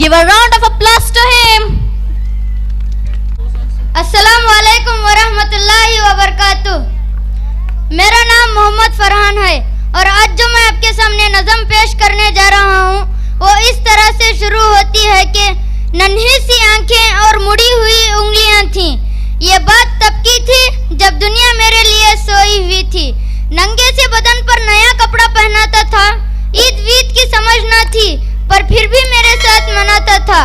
Give a round of applause to him. अस्सलामु अलैकुम वरहमतुल्लाहि वबरकातुह। मेरा नाम मोहम्मद फरहान है और आज जो मैं आपके सामने नज़म पेश करने जा रहा हूँ वो इस तरह से शुरू होती है कि नन्ही सी आंखें और मुड़ी हुई उंगलियां थीं। ये बात तब की थी जब दुनिया मेरे लिए सोई हुई थी। नंगे से बदन पर नया कपड़ा पहनाता था। ईद वीद की समझ न थी पर फिर भी मेरे साथ मनाता था।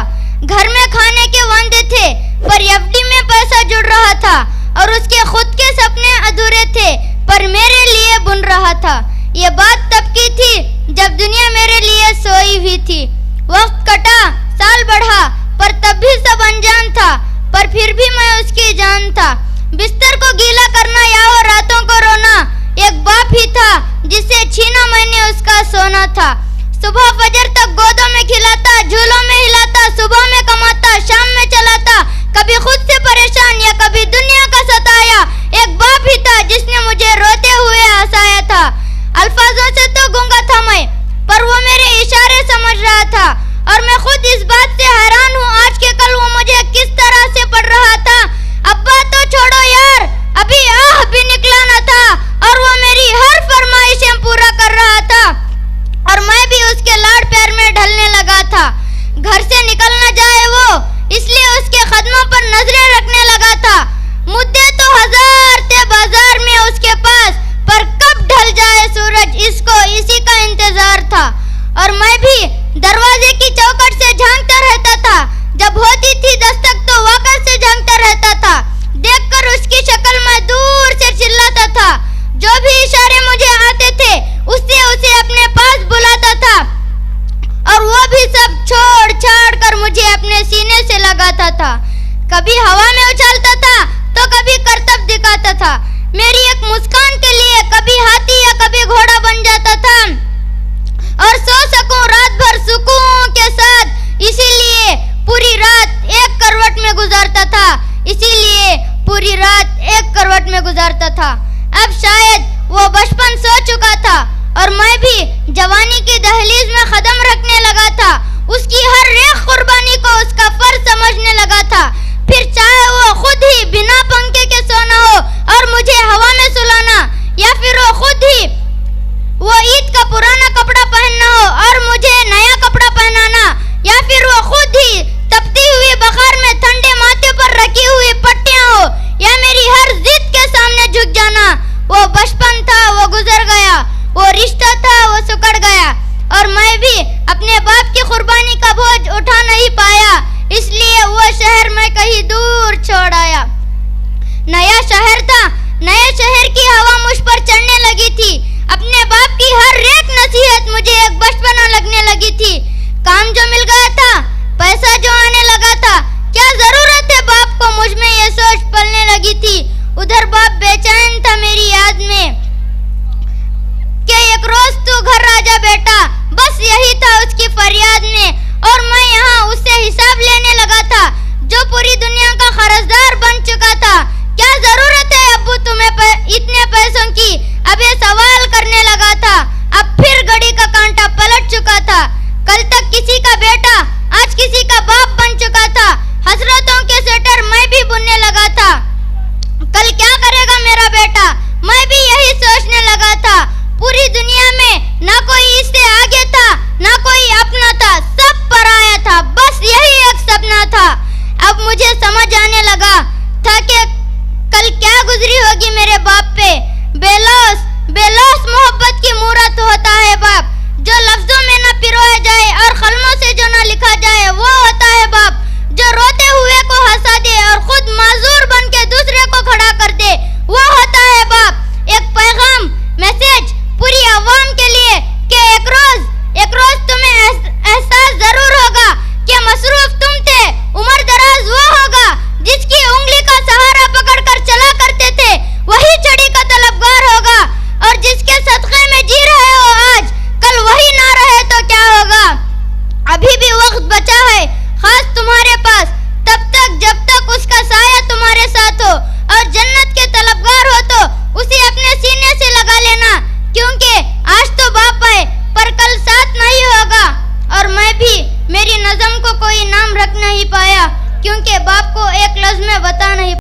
घर में खाने के वांदे थे पर एफडी में पैसा जुड़ रहा था और उसके खुद के सपने अधूरे थे पर मेरे लिए बुन रहा था। ये बात तब की थी जब दुनिया मेरे लिए सोई हुई थी। वक्त कटा, साल बढ़ा पर तब भी सब अनजान था पर फिर भी मैं उसकी जान था। बिस्तर को गीला करना या वो रातों को रोना, एक बाप ही था जिसे छीना मैंने उसका सोना था। सुबह फजर तक गोदों में खिलाता, झूलों में हिलाता, सुबह में कमाता, शाम में चलाता, कभी खुद से परेशान या कभी दुनिया का सताया। एक बाप ही था जिसने मुझे रोते हुए हंसाया था। अल्फाजों से तो गूंगा था मैं पर वो मेरे इशारे समझ रहा था और मैं खुद इस बात से हैरान हूँ आज के कल वो मुझे किस तरह से पढ़ रहा था। अब्बा तो छोड़ो यार, अभी आह भी निकला न था और वो मेरी हर फरमाइशें पूरा कर रहा था और मैं भी उसके लाड़ प्यार में ढलने लगा था। घर से निकल न जाए वो इसलिए उसके कदमों पर नजरें रखने लगा था। मुद्दे तो हजार थे बाजार में उसके पास पर कब ढल जाए सूरज इसको इसी का इंतजार था। और मैं भी दरवाजे की चौखट से झांकता रहता था। जब होती थी दस्तक तो वाकर से झांकता रहता था। देखकर उसकी शक्ल मैं दूर से चिल्लाता था। जो भी इशारे मुझे आते थे उससे उसे अपने पास बुलाता था और वो भी सब छोड़ छाड़ कर मुझे अपने सीने से लगाता था। कभी हवा में उछालता था तो कभी करतब दिखाता था। मेरी एक मुस्कान के लिए कभी हाथी या कभी घोड़ा बन जाता था और सो सकूं रात भर सुकून के साथ इसीलिए पूरी रात एक करवट में गुजारता था। इसीलिए पूरी रात एक करवट में गुजारता था। अब शायद वो बचपन सो चुका था और मैं भी जवानी की दहलीज में कदम रखने लगा था। उसकी हर एक कुर्बानी को उसका फर्ज समझने लगा था। फिर चाहे वो खुद ही बिना पंखे के सोना हो और मुझे लफ्ज में बता नहीं